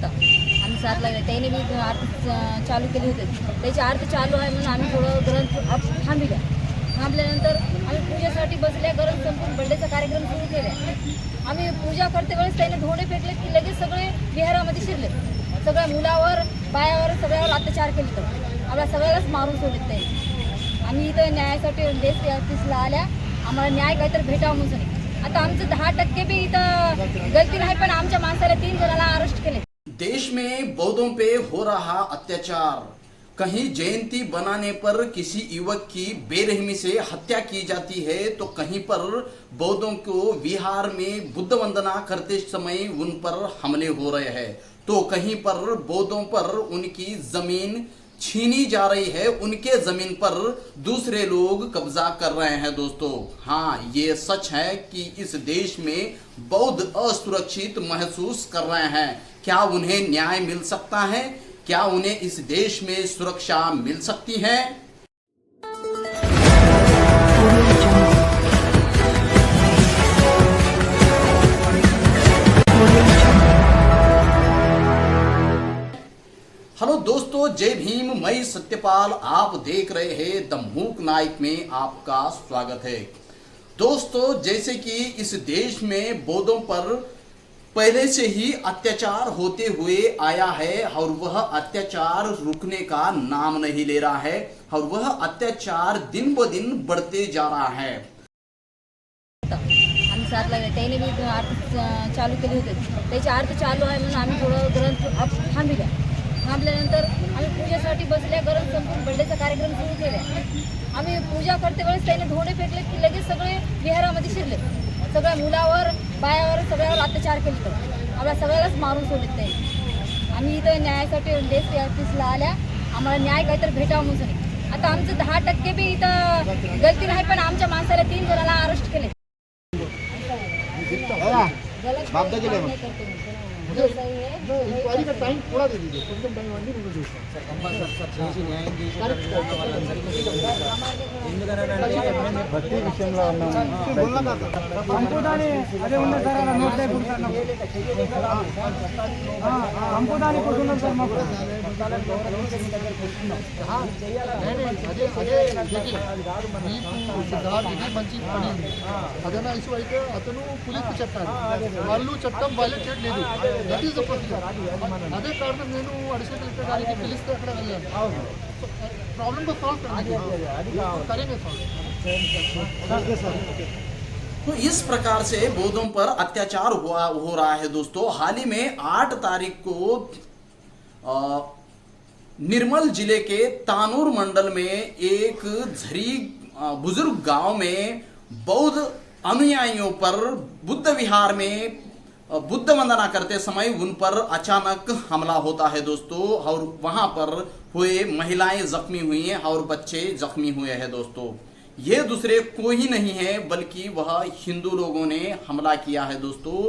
आम्ही 7ला त्याने बी आरती चालू केली होती. त्याची आरती चालू आहे म्हणून आम्ही थोडं ग्रंथ थांबल्या. थांबल्यानंतर आम्ही पूजेसाठी बसल्या. ग्रंथ संपून बड्डेचा कार्यक्रम सुरू केला. आम्ही पूजा करते वेळेस त्याने धोंडे फेकले की लगेच सगळे विहारामध्ये शिरले. सगळ्या मुलावर बायावर सगळ्यावर अत्याचार केले. तर आम्हाला सगळ्यालाच मारून सोडले ते. आम्ही इथं न्यायासाठी देश ऑफिसला आल्या. आम्हाला न्याय काहीतरी भेटावं म्हणून. आता आमचं 10% बी इथं गलती नाही, पण आमच्या माणसाला 3 जणांना अरेस्ट केले. देश में बौद्धों पे हो रहा अत्याचार, कहीं जयंती बनाने पर किसी युवक की बेरहमी से हत्या की जाती है, तो कहीं पर बौद्धों को विहार में बुद्ध वंदना करते समय उन पर हमले हो रहे हैं, तो कहीं पर बौद्धों पर उनकी जमीन छीनी जा रही है, उनके जमीन पर दूसरे लोग कब्जा कर रहे हैं। दोस्तों, हाँ, ये सच है कि इस देश में बौद्ध असुरक्षित महसूस कर रहे हैं। क्या उन्हें न्याय मिल सकता है? क्या उन्हें इस देश में सुरक्षा मिल सकती है? हेलो दोस्तों, जय भीम। मैं सत्यपाल, आप देख रहे हैं द मूक नायक में आपका स्वागत है। दोस्तों, जैसे कि इस देश में बौद्धों पर पहले से ही अत्याचार होते हुए आया है और वह अत्याचार रुकने का नाम नहीं ले रहा है और वह अत्याचार दिन ब दिन बढ़ते जा रहा है। आम्ही 7ला त्याने बी आरती चालू केली होती. त्याची आरती चालू आहे म्हणून आम्ही थोडं ग्रंथ थांबल्या. थांबल्यानंतर आम्ही पूजेसाठी बसल्या. ग्रंथ संपून बड्डेचा कार्यक्रम सुरू केला. आम्ही पूजा करते वेळेस त्याने धोंडे फेकले की लगेच सगळे विहारामध्ये शिरले. सगळ्या मुलावर बायावर सगळ्यावर अत्याचार केले. तर आम्हाला सगळ्यालाच मारून सोडले ते. आम्ही इथं न्यायासाठी देश ऑफिसला आल्या. आम्हाला न्याय काहीतरी भेटावं म्हणून. आता आमचं 10% बी इथं गलती नाही, पण आमच्या माणसाला 3 जणांना अरेस्ट केले. इंक्वायरी का टाइम थोड़ा दे दीजिए, एकदम टाइम वाली नहीं दे భక్తి విషయంలో సంపూదాని అదే ఉన్న సార్ అలా నోట్ లేకుంటున్నాం సంపూదాని కూర్చున్నాం సార్ మాకు మంచి పని అదన ఇష్యూ అయితే అతను పోలీసుకు చెప్పారు. వాళ్ళు చట్టం వైలేట్ లేదు. That is the procedure. అదే కారణం నేను అడిషనల్ కలెక్టర్ గారికి పిలిస్తే అక్కడ వెళ్ళాను. प्रॉब्लम को सॉल्व करेंगे सॉल्व। तो इस प्रकार से बौद्धों पर अत्याचार हो रहा है। दोस्तों, हाल ही में 8 तारीख को निर्मल जिले के तानूर मंडल में एक झरी बुजुर्ग गांव में बौद्ध अनुयायियों पर बुद्ध विहार में बुद्ध वंदना करते समय उन पर अचानक हमला होता है। दोस्तों, और वहां पर हुए महिलाएं जख्मी हुई हैं और बच्चे जख्मी हुए हैं। दोस्तों, ये दूसरे कोई नहीं है बल्कि वह हिंदू लोगों ने हमला किया है। दोस्तों,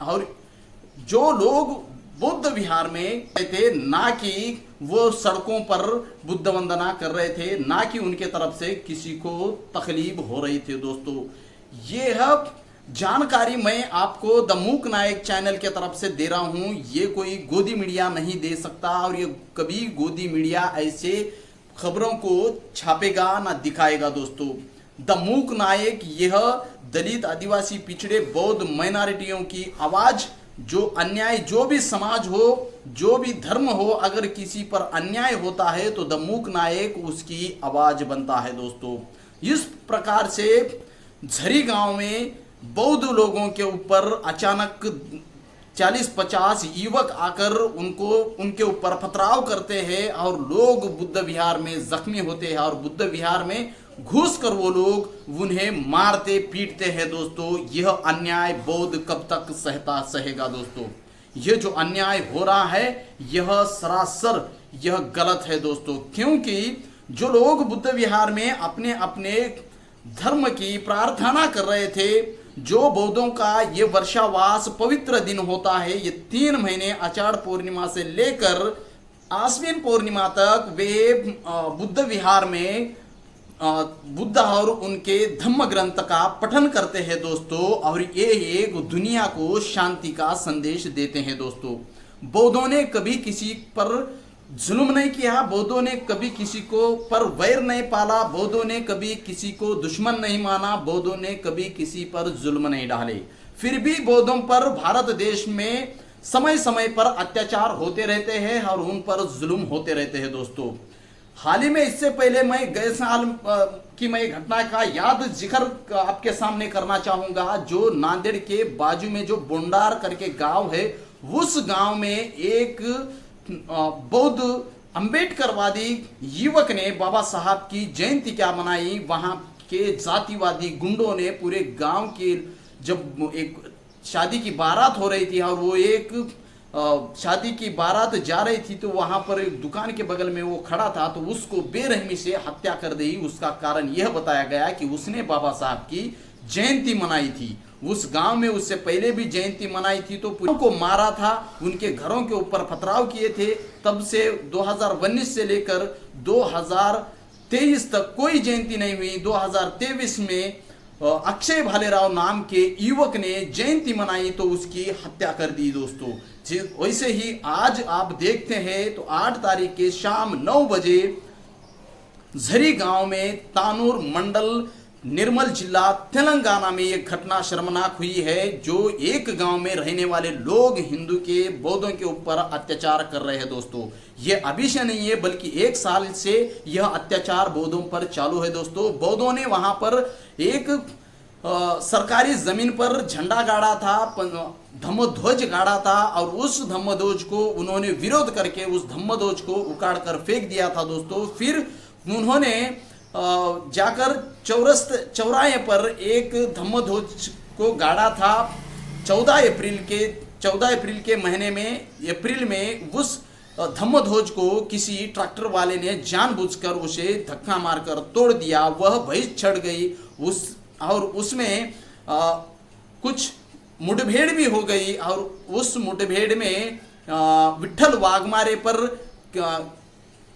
और जो लोग बुद्ध विहार में थे, ना कि वो सड़कों पर बुद्ध वंदना कर रहे थे, ना कि उनके तरफ से किसी को तकलीफ हो रही थी। दोस्तों, ये है जानकारी मैं आपको द मूक नायक चैनल के तरफ से दे रहा हूं। ये कोई गोदी मीडिया नहीं दे सकता और ये कभी गोदी मीडिया ऐसे खबरों को छापेगा ना दिखाएगा। दोस्तों, द मूक नायक यह दलित, आदिवासी, पिछड़े, बौद्ध माइनॉरिटियों की आवाज, जो अन्याय, जो भी समाज हो, जो भी धर्म हो, अगर किसी पर अन्याय होता है तो द मूक नायक उसकी आवाज बनता है। दोस्तों, इस प्रकार से झरी गांव में बौद्ध लोगों के ऊपर अचानक 40-50 युवक आकर उनके ऊपर पथराव करते हैं और लोग बुद्ध विहार में जख्मी होते हैं और बुद्ध विहार में घुसकर वो लोग उन्हें मारते पीटते हैं। दोस्तों, यह अन्याय बौद्ध कब तक सहेगा? दोस्तों, यह जो अन्याय हो रहा है यह सरासर यह गलत है। दोस्तों, क्योंकि जो लोग बुद्ध विहार में अपने अपने धर्म की प्रार्थना कर रहे थे, जो बौद्धों का ये वर्षावास पवित्र दिन होता है, ये 3 महीने आषाढ़ पूर्णिमा से लेकर आश्विन पूर्णिमा तक वे बुद्ध विहार में बुद्ध और उनके धम्म ग्रंथ का पठन करते हैं। दोस्तों, और ये एक दुनिया को शांति का संदेश देते हैं। दोस्तों, बौद्धों ने कभी किसी पर जुल्म नहीं किया, बौद्धों ने कभी किसी को पर वैर नहीं पाला, बौद्धों ने कभी किसी को दुश्मन नहीं माना, बौद्धों ने कभी किसी पर जुल्म नहीं डाले। फिर भी बौद्धों पर भारत देश में समय समय पर अत्याचार होते रहते हैं और उन पर जुल्म होते रहते हैं दोस्तों। हाल ही में, इससे पहले मैं गए साल की मैं घटना का याद जिक्र आपके सामने करना चाहूंगा। जो नांदेड़ के बाजू में जो बोंडार करके गांव है, उस गांव में एक बौद्ध अंबेडकरवादी युवक ने बाबा साहब की जयंती क्या मनाई। वहां के जातिवादी गुंडों ने पूरे गांव के, जब एक शादी की बारात हो रही थी और वो एक शादी की बारात जा रही थी, तो वहां पर एक दुकान के बगल में वो खड़ा था, तो उसको बेरहमी से हत्या कर दी। उसका कारण यह बताया गया कि उसने बाबा साहब की जयंती मनाई थी। उस गांव में उससे पहले भी जयंती मनाई थी, तो पूरे को मारा था, उनके घरों के ऊपर पथराव किए थे। तब से 2019 से लेकर 2023 तक कोई जयंती नहीं हुई। 2023 में अक्षय भालेराव नाम के युवक ने जयंती मनाई तो उसकी हत्या कर दी दोस्तों। वैसे ही आज आप देखते हैं तो 8 तारीख के शाम 9 बजे झरी गांव में तानूर मंडल निर्मल जिला तेलंगाना में एक घटना शर्मनाक हुई है। जो एक गांव में रहने वाले लोग हिंदू के बौद्धों के ऊपर अत्याचार कर रहे हैं दोस्तों। ये अभी से नहीं है, बल्कि 1 साल से यह अत्याचार बौद्धों पर चालू है दोस्तों। बौद्धों ने वहां पर एक सरकारी जमीन पर झंडा गाड़ा था, धम्मध्वज गाड़ा था, और उस धम्मध्वज को उन्होंने विरोध करके उस धम्मध्वज को उखाड़ कर फेंक दिया था दोस्तों। फिर उन्होंने जाकर चौराहे पर एक धम्मध्वज को गाड़ा था। 14 अप्रैल के महीने में अप्रैल में उस धम्मध्वज को किसी ट्रैक्टर वाले ने जानबूझकर उसे धक्का मारकर तोड़ दिया। वह भैंस चढ़ गई और उसमें कुछ मुठभेड़ भी हो गई, और उस मुठभेड़ में विठल वाघमारे पर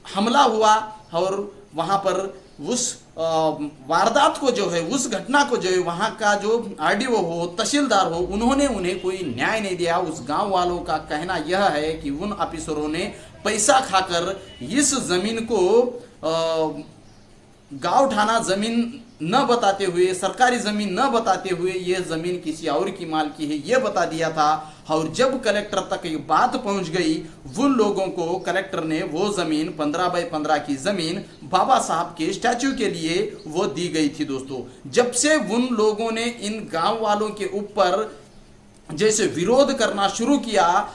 हमला हुआ, और वहां पर उस वारदात को जो है, उस घटना को जो है, वहां का जो आरडीओ हो, तहसीलदार हो, उन्होंने उन्हें कोई न्याय नहीं दिया। उस गांव वालों का कहना यह है कि उन ऑफिसरों ने पैसा खाकर इस जमीन को गांव ठाना जमीन न बताते हुए, सरकारी जमीन न बताते हुए, यह जमीन किसी और की मालकी है यह बता दिया था। और जब कलेक्टर तक ये बात पहुंच गई, उन लोगों को कलेक्टर ने वो जमीन 15 बाय 15 की जमीन बाबा साहब के स्टैच्यू के लिए वो दी गई थी दोस्तों। जब से उन लोगों ने इन गांव वालों के ऊपर जैसे विरोध करना शुरू किया,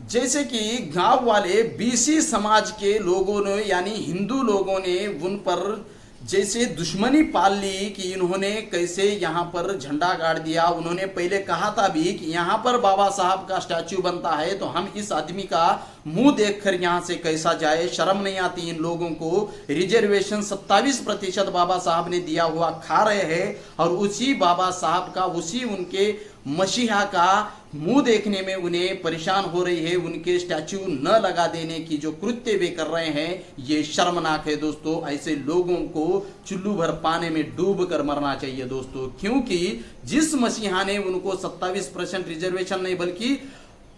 जैसे कि गांव वाले बीसी समाज के लोगों ने, यानी हिंदू लोगों ने उन पर जैसे दुश्मनी पाल ली कि इन्होंने कैसे यहाँ पर झंडा गाड़ दिया। उन्होंने पहले कहा था भी कि यहाँ पर बाबा साहब का स्टैच्यू बनता है तो हम इस आदमी का मुंह देखकर यहाँ से कैसा जाए, शर्म नहीं आती इन लोगों को। रिजर्वेशन 27% बाबा साहब ने दिया हुआ खा रहे हैं, और उसी बाबा साहब का, उसी उनके मसीहा का मुंह देखने में उन्हें परेशान हो रही है। उनके स्टैच्यू न लगा देने की जो कृत्य वे कर रहे हैं, ये शर्मनाक है दोस्तों। ऐसे लोगों को चुल्लू भर पानी में डूब कर मरना चाहिए दोस्तों, क्योंकि जिस मसीहा ने उनको 27% रिजर्वेशन नहीं बल्कि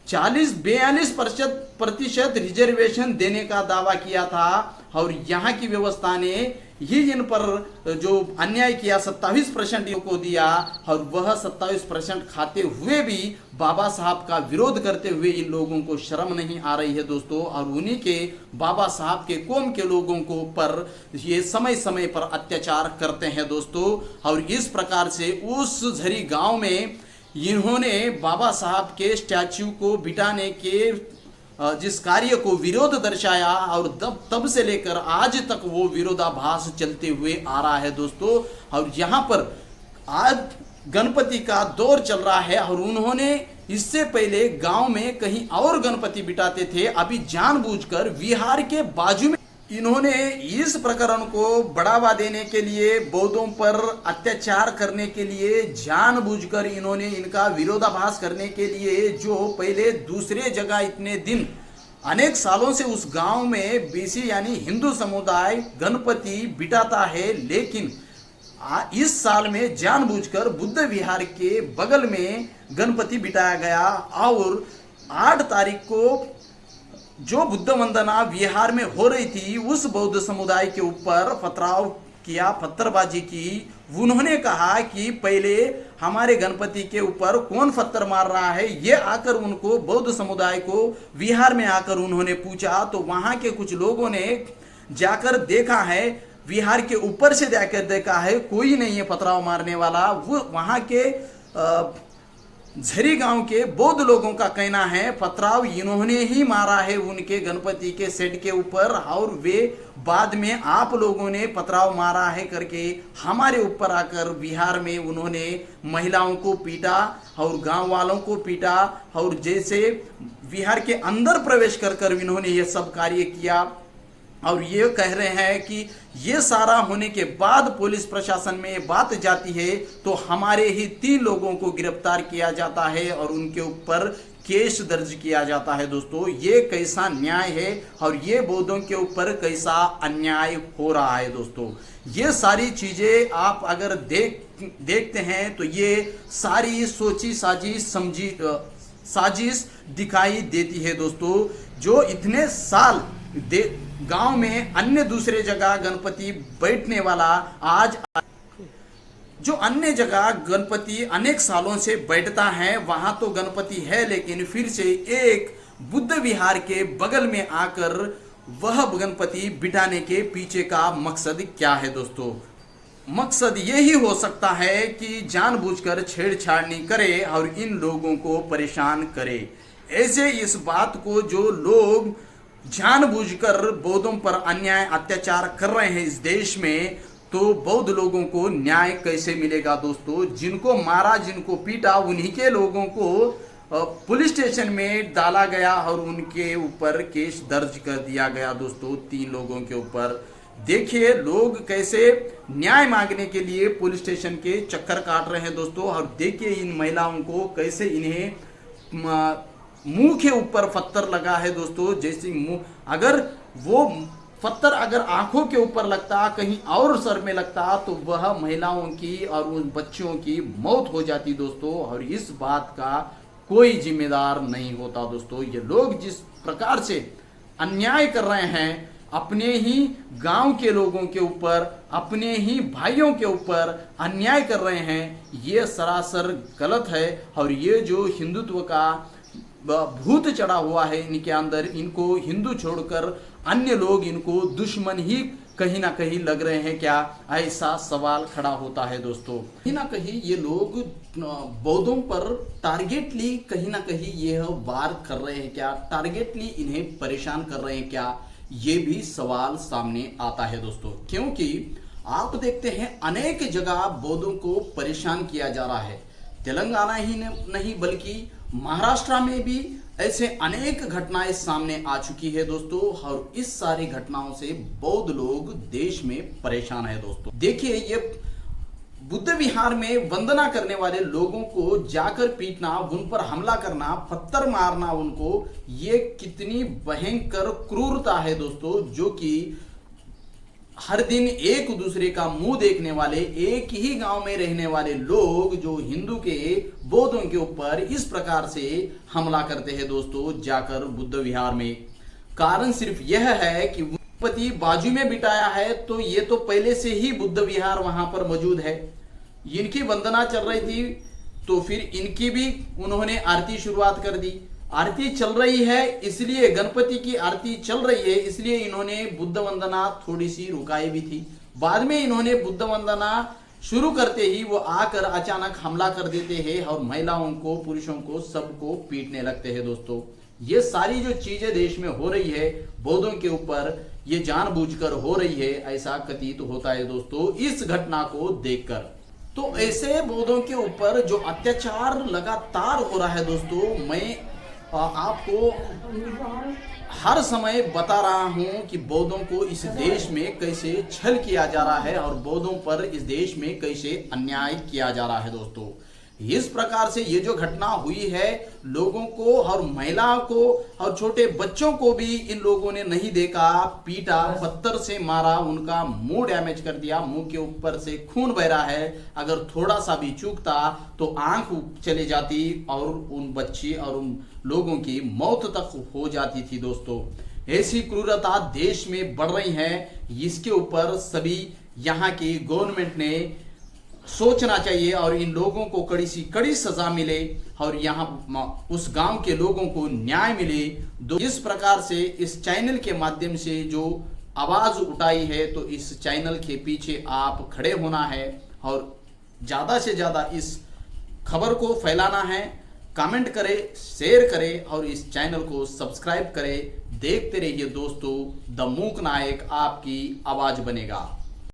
42% रिजर्वेशन देने का दावा किया था, और यहाँ की व्यवस्था ने ही इन पर जो अन्याय किया 27% को दिया, और वह 27% खाते हुए भी बाबा साहब का विरोध करते हुए इन लोगों को शर्म नहीं आ रही है दोस्तों। और उन्हीं के बाबा साहब के कौम के लोगों को पर ये समय समय पर अत्याचार करते हैं दोस्तों। और इस प्रकार से उस झरी गांव में इन्होंने बाबा साहब के स्टैच्यू को बिठाने के जिस कार्य को विरोध दर्शाया, और तब से लेकर आज तक वो विरोधाभास चलते हुए आ रहा है दोस्तों। और यहाँ पर आज गणपति का दौर चल रहा है, और उन्होंने इससे पहले गांव में कहीं और गणपति बिठाते थे। अभी जानबूझकर बिहार के बाजू में इन्होंने इस प्रकरण को बढ़ावा देने के लिए, बौद्धों पर अत्याचार करने के लिए जानबूझकर इन्होंने इनका विरोधाभास करने के लिए, जो पहले दूसरे जगह इतने दिन अनेक सालों से उस गांव में बीसी यानी हिंदू समुदाय गणपति बिठाता है, लेकिन इस साल में जानबूझकर बुद्ध विहार के बगल में गणपति बिठाया गया। और 8 तारीख को जो बुद्ध वंदना विहार में हो रही थी, उस बौद्ध समुदाय के ऊपर पथराव किया, पत्थरबाजी की। उन्होंने कहा कि पहले हमारे गणपति के ऊपर कौन पत्थर मार रहा है, ये आकर उनको बौद्ध समुदाय को विहार में आकर उन्होंने पूछा। तो वहां के कुछ लोगों ने जाकर देखा है, विहार के ऊपर से जाकर देखा है, कोई नहीं है पथराव मारने वाला। वो वहां के झरी गांव के बौद्ध लोगों का कहना है पथराव इन्होंने ही मारा है उनके गणपति के सेट के ऊपर, और वे बाद में आप लोगों ने पथराव मारा है करके हमारे ऊपर आकर बिहार में उन्होंने महिलाओं को पीटा और गांव वालों को पीटा, और जैसे बिहार के अंदर प्रवेश कर कर इन्होंने ये सब कार्य किया। और ये कह रहे हैं कि ये सारा होने के बाद पुलिस प्रशासन में बात जाती है तो हमारे ही 3 लोगों को गिरफ्तार किया जाता है और उनके ऊपर केस दर्ज किया जाता है। दोस्तों, ये कैसा न्याय है और ये बौद्धों के ऊपर कैसा अन्याय हो रहा है। दोस्तों, ये सारी चीजें आप अगर देखते हैं तो ये सारी सोची साजिश दिखाई देती है। दोस्तों, जो इतने साल गांव में अन्य दूसरे जगह गणपति बैठने वाला, आज जो अन्य जगह गणपति अनेक सालों से बैठता है वहां तो गणपति है, लेकिन फिर से एक बुद्ध विहार के बगल में आकर वह गणपति बिठाने के पीछे का मकसद क्या है। दोस्तों, मकसद यही हो सकता है कि जानबूझकर छेड़छाड़ करे और इन लोगों को परेशान करे। ऐसे इस बात को जो लोग जानबूझकर बौद्धों पर अन्याय अत्याचार कर रहे हैं इस देश में, तो बौद्ध लोगों को न्याय कैसे मिलेगा। दोस्तों, जिनको मारा, जिनको पीटा, उन्हीं के लोगों को पुलिस स्टेशन में डाला गया और उनके ऊपर केस दर्ज कर दिया गया। दोस्तों, 3 लोगों के ऊपर देखिए लोग कैसे न्याय मांगने के लिए पुलिस स्टेशन के चक्कर काट रहे हैं। दोस्तों, और देखिए इन महिलाओं को कैसे इन्हें मुंह के ऊपर पत्थर लगा है। दोस्तों, जैसे मुंह, अगर वो पत्थर अगर आंखों के ऊपर लगता, कहीं और सर में लगता, तो वह महिलाओं की और उन बच्चों की मौत हो जाती। दोस्तों, और इस बात का कोई जिम्मेदार नहीं होता। दोस्तों, ये लोग जिस प्रकार से अन्याय कर रहे हैं अपने ही गांव के लोगों के ऊपर, अपने ही भाइयों के ऊपर अन्याय कर रहे हैं, ये सरासर गलत है। और ये जो हिंदुत्व का भूत चढ़ा हुआ है इनके अंदर, इनको हिंदू छोड़कर अन्य लोग इनको दुश्मन ही कहीं ना कहीं लग रहे हैं क्या, ऐसा सवाल खड़ा होता है। दोस्तों, कहीं ना कहीं ये लोग बौद्धों पर टारगेटली कहीं ना कहीं यह वार कर रहे हैं क्या, टारगेटली इन्हें परेशान कर रहे हैं क्या, ये भी सवाल सामने आता है। दोस्तों, क्योंकि आप देखते हैं अनेक जगह बौद्धों को परेशान किया जा रहा है। तेलंगाना ही नहीं बल्कि महाराष्ट्र में भी ऐसे अनेक घटनाएं सामने आ चुकी है। दोस्तों, और इस सारी घटनाओं से बौद्ध लोग देश में परेशान है। दोस्तों, देखिए ये बुद्ध विहार में वंदना करने वाले लोगों को जाकर पीटना, उन पर हमला करना, पत्थर मारना उनको, ये कितनी भयंकर क्रूरता है। दोस्तों, जो कि हर दिन एक दूसरे का मुंह देखने वाले, एक ही गांव में रहने वाले लोग जो हिंदू के बौद्धों के ऊपर इस प्रकार से हमला करते हैं। दोस्तों, जाकर बुद्ध विहार में, कारण सिर्फ यह है कि गणपति बाजू में बिठाया है, तो ये तो पहले से ही बुद्ध विहार वहां पर मौजूद है। इनकी वंदना चल रही थी तो फिर इनकी भी उन्होंने आरती शुरुआत कर दी। आरती चल रही है इसलिए, गणपति की आरती चल रही है इसलिए इन्होंने बुद्ध वंदना थोड़ी सी रुकाई भी थी। बाद में इन्होंने बुद्ध वंदना शुरू करते ही वो आकर अचानक हमला कर देते हैं और महिलाओं को, पुरुषों को, सबको पीटने लगते हैं। दोस्तों, ये सारी जो चीजें देश में हो रही है बौद्धों के ऊपर, ये जानबूझकर हो रही है ऐसा प्रतीत होता है। दोस्तों, इस घटना को देखकर तो ऐसे बौद्धों के ऊपर जो अत्याचार लगातार हो रहा है। दोस्तों, मैं आपको हर समय बता रहा हूं कि बौद्धों को इस देश में कैसे छल किया जा रहा है और बौद्धों पर इस देश में कैसे अन्याय किया जा रहा है। दोस्तों, इस प्रकार से ये जो घटना हुई है, लोगों को और महिलाओं को और छोटे बच्चों को भी इन लोगों ने नहीं देखा, पीटा, पत्थर से मारा, उनका मुंह डैमेज कर दिया, मुंह के ऊपर से खून बह रहा है। अगर थोड़ा सा भी चूकता तो आंख चली जाती और उन बच्चे और उन लोगों की मौत तक हो जाती थी। दोस्तों, ऐसी क्रूरता देश में बढ़ रही है, इसके ऊपर सभी यहाँ की गवर्नमेंट ने सोचना चाहिए और इन लोगों को कड़ी सी कड़ी सजा मिले और यहाँ उस गांव के लोगों को न्याय मिले। इस प्रकार से इस चैनल के माध्यम से जो आवाज उठाई है, तो इस चैनल के पीछे आप खड़े होना है और ज्यादा से ज्यादा इस खबर को फैलाना है। कमेंट करें, शेयर करें और इस चैनल को सब्सक्राइब करें। देखते रहिए दोस्तों, द मूक नायक आपकी आवाज बनेगा।